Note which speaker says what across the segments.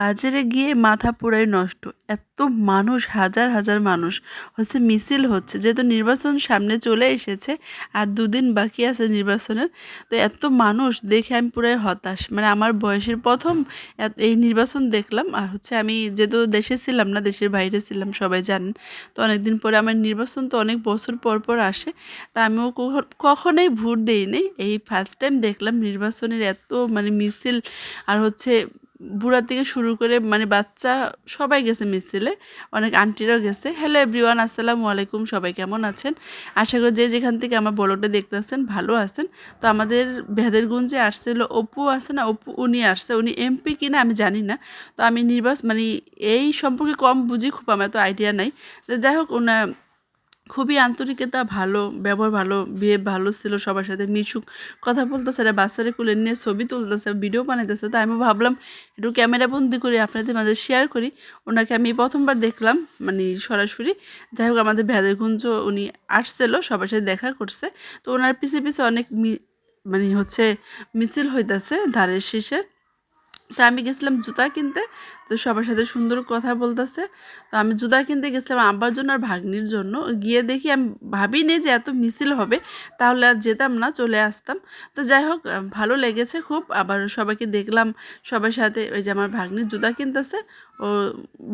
Speaker 1: বাজারে গিয়ে মাথা পুরাই নষ্ট। এত মানুষ, হাজার, হাজার মানুষ মিছিল হচ্ছে। যেহেতু নির্বাচন সামনে চলে এসেছে আর ২ দিন বাকি আছে নির্বাচনের। তো এত মানুষ দেখে আমি পুরাই হতাশ। মানে আমার বয়সের ১ম এই নির্বাচন দেখলাম। আর আমি যেহেতু দেশে ছিলাম না, দেশের বাইরে ছিলাম সবাই জানেন। তো অনেকদিন পরে আমার নির্বাচন তো অনেক বছর পর, পর আসে। তা আমিও কখনোই ভোট দেই নাই। এই ফার্স্ট টাইম দেখলাম নির্বাচনের এত মিছিল আর বুড়া থেকে শুরু করে বাচ্চা সবাই গেছে মিছিলে, অনেক আন্টিরাও গেছে। হ্যালো এভরিওয়ান, আসসালামু আলাইকুম। সবাই কেমন আছেন? আশা করি যে যেখান থেকে আমার ব্লগটা দেখতেছেন ভালো আছেন। তো আমাদের ভেদেরগঞ্জে আসছিল অপু আছে না, অপু উনি আসছে। উনি এমপি কিনা আমি জানি না। তো আমি এই সম্পর্কে কম বুঝি, খুব আমার এত আইডিয়া নাই। তো যাই হোক, খুবই আন্তরিকতা ভালো, ব্যবহার ভালো, বিহেভ ভালো ছিল, সবার সাথে মিশুক কথা বলতেছে, আর বাচ্চারা কুলে নিয়ে ছবি তুলতেছে, ভিডিও বানাইতেছে। তো আমি ভাবলাম একটু ক্যামেরা বন্দি করে আপনাদের মাঝে শেয়ার করি। ওনাকে আমি প্রথমবার দেখলাম সরাসরি। যাই হোক, আমাদের ভেদেরগঞ্জ উনি আসছিল, সবার সাথে দেখা করছে। তো ওনার পিছে পিছে অনেক মিছিল হইতেছে ধারের শীষের। তো আমি গেছিলাম জুতা কিনতে। তো সবার সাথে সুন্দর কথা বলতেছে। তো আমি জুতা কিনতে গেছিলাম আব্বার জন্য আর ভাগ্নির জন্য। গিয়ে দেখি, আমি ভাবিনি যে এত মিছিল হবে, তাহলে আর যেতাম না, চলে আসতাম। তো যাই হোক, ভালো লেগেছে খুব। আবার সবাইকে দেখলাম, সবার সাথে ওই যে আমার ভাগ্নির জুতা কিনতেছে, ও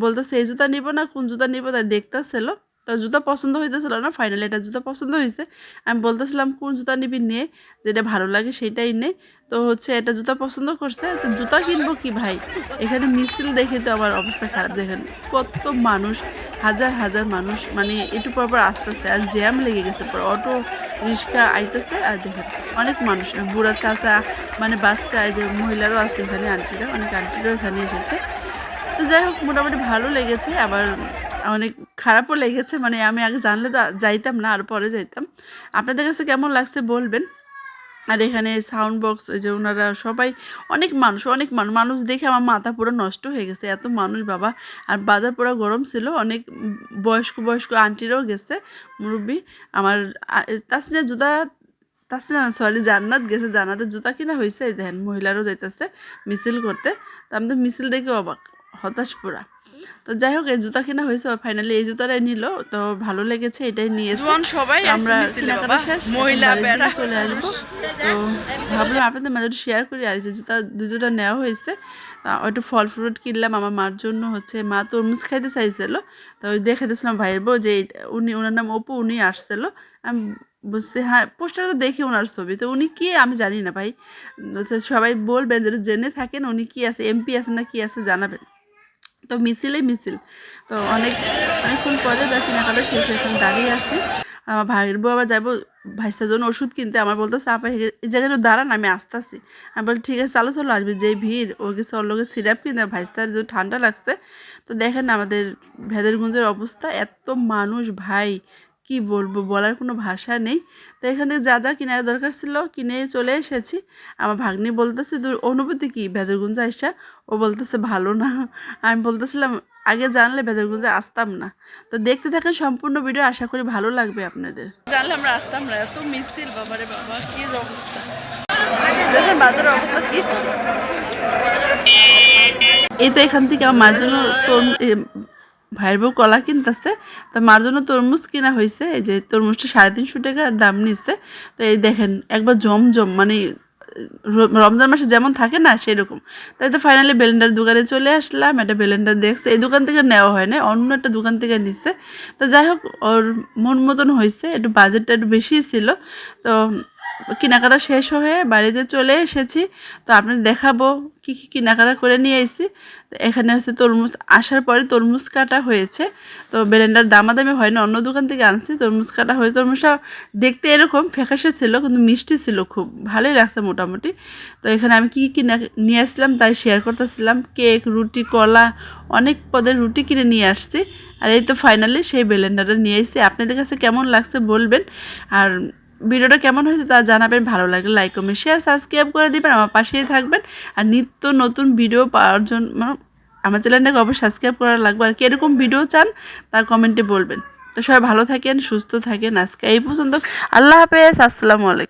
Speaker 1: বলতেছে এই জুতা নিব না কোন জুতা নিব, তাই দেখতেছিল। তো জুতা পছন্দ হইতেছিল না, ফাইনালি এটা জুতা পছন্দ হয়েছে। আমি বলতেছিলাম কোন জুতা নিবি নে, যেটা ভালো লাগে সেটাই নে। তো এটা জুতা পছন্দ করছে। তো জুতা কিনবো কি ভাই, এখানে মিছিল দেখে তো আমার অবস্থা খারাপ। দেখেন কত মানুষ, হাজার হাজার মানুষ, একটু পর পর আসতেছে আর জ্যাম লেগে গেছে, পর অটো রিক্সা আইতেছে। আর দেখেন অনেক মানুষ, বুড়া চাচা, বাচ্চা, এই যে মহিলারাও আছে এখানে, আন্টিরা, অনেক আন্টিরাও এখানে এসেছে। তো যাই হোক, মোটামুটি ভালো লেগেছে, আবার অনেক খারাপও লেগেছে। আমি আগে জানলে তো যাইতাম না, আর পরে যাইতাম। আপনাদের কাছে কেমন লাগছে বলবেন। আর এখানে সাউন্ড বক্স, ওই যে ওনারা সবাই, অনেক মানুষ, অনেক মানুষ, মানুষ দেখে আমার মাথা পুরো নষ্ট হয়ে গেছে, এত মানুষ বাবা। আর বাজার পুরো গরম ছিল, অনেক বয়স্ক বয়স্ক আন্টিরাও গেছে, মুরব্বী। আমার তাছাড়া জুতা, তাছাড়া সরি, জান্নাত গেছে, জান্নাতের জুতা কিনা হয়েছে। এই দেখেন মহিলারও যাইতেছে মিছিল করতে। তো আমি তো মিছিল দেখে অবাক, হতাশ পুরা। তো যাই হোক, এই জুতা কেনা হয়েছে, ফাইনালি এই জুতাটাই নিল। তো ভালো লেগেছে, এটাই নিয়েছি।
Speaker 2: সবাই
Speaker 1: আমরা কেনাকাটা শেষ, বাড়ির দিকে চলে আসবো। তো ভাবলাম আপনাদের মাঝে একটু শেয়ার করি। আর যে দুই জুতা নেওয়া হয়েছে, একটু ফল ফ্রুট কিনলাম আমার মার জন্য। মা তরমুজ খাইতে চাইছিল। তো ওই দেখাতেছিলাম ভাইয়ের বউ, যে ওনার নাম অপু, উনি আসছিল। আমি বুঝছি, হ্যাঁ পোস্টারে তো দেখি ওনার ছবি। তো উনি কি আমি জানি না ভাই। তো সবাই বলবেন, যেটা জেনে থাকেন উনি কি আছে, এমপি আছে না কি আছে জানাবেন। তো মিছিলেই মিছিল। তো অনেকক্ষণ পরে কেনাকাটা শেষ হয়ে এখানে দাঁড়িয়ে আছি। আমার ভাইয়ের বউ আবার যাবো ভাইস্তার জন্য ওষুধ কিনতে। আমার বলতেছে আপা এই জায়গাটা দাঁড়ান, আমি আসতেছি। আমি বলি ঠিক আছে, চালো চলো, আসবে। যেই ভিড়, ও গেছে ওর লোকের সিরাপ কিনতে, ভাইস্তার যে ঠান্ডা লাগছে। তো দেখেন আমাদের ভেদেরগঞ্জের অবস্থা, এত মানুষ ভাই, কি বলবো, বলার কোনো ভাষা নেই। তো এখান থেকে যা যা কেনার দরকার ছিল কিনে চলে এসেছি। আমার ভাগ্নি বলতেছে তোর অনুভূতি কি ভেদেরগঞ্জ আইসা? ও বলতেছে ভালো না। আমি বলতেছিলাম আগে জানলে ভেদেরগঞ্জে আসতাম না। তো দেখতে থাকেন সম্পূর্ণ ভিডিও, আশা করি ভালো লাগবে আপনাদের। জানলে আমরা আসতাম না, এত মিছিল, বাবারে বাবা, কি অবস্থা। দেখেন বাজারের অবস্থা কি। এই তো এখান থেকে আমার মার জন্য ভাইয়ের বউ কলা কিনতেছে। তো মার জন্য তরমুজ কিনা হয়েছে। এই যে তরমুজটা 350 টাকা দাম নিচ্ছে। তো এই দেখেন একবার জমজম, রমজান মাসে যেমন থাকে না সেরকম। তাই তো ফাইনালি ব্লেন্ডার দোকানে চলে আসলাম। একটা ব্লেন্ডার দেখছে, এই দোকান থেকে নেওয়া হয় না, অন্য একটা দোকান থেকে নিচ্ছে। তো যাই হোক, ওর মন মতন হয়েছে, একটু বাজেটটা একটু বেশি ছিল। তো কেনাকাটা শেষ হয়ে বাড়িতে চলে এসেছি। তো আপনাদের দেখাবো কী কী কেনাকাটা করে নিয়ে এসেছি। তো এখানে তরমুজ, আসার পরে তরমুজ কাটা হয়েছে। তো ব্লেন্ডার দামাদামি হয় না, অন্য দোকান থেকে আনছি। তরমুজ কাটা হয়ে, তরমুজটা দেখতে এরকম ফ্যাকাশে ছিল, কিন্তু মিষ্টি ছিল, খুব ভালোই লাগছে মোটামুটি। তো এখানে আমি কী কী নিয়ে আসলাম তাই শেয়ার করতেছিলাম। কেক, রুটি, কলা, অনেক পদের রুটি কিনে নিয়ে আসছি। আর এই তো ফাইনালি সেই ব্লেন্ডারটা নিয়ে এসেছি। আপনাদের কাছে কেমন লাগছে বলবেন। আর ভিডিওটা কেমন হয়েছে তা জানাবেন। ভালো লাগলে লাইক, কমেন্ট, শেয়ার, সাবস্ক্রাইব করে দিবেন, আমার পাশেই থাকবেন। আর নিত্য নতুন ভিডিও পাওয়ার জন্য আমার চ্যানেলটাকে অবশ্যই সাবস্ক্রাইব করা লাগবে। আর কীরকম ভিডিও চান তা কমেন্টে বলবেন। তো সবাই ভালো থাকেন, সুস্থ থাকেন। আজকে এই পর্যন্ত, আল্লাহ হাফেজ, আসসালামু আলাইকুম।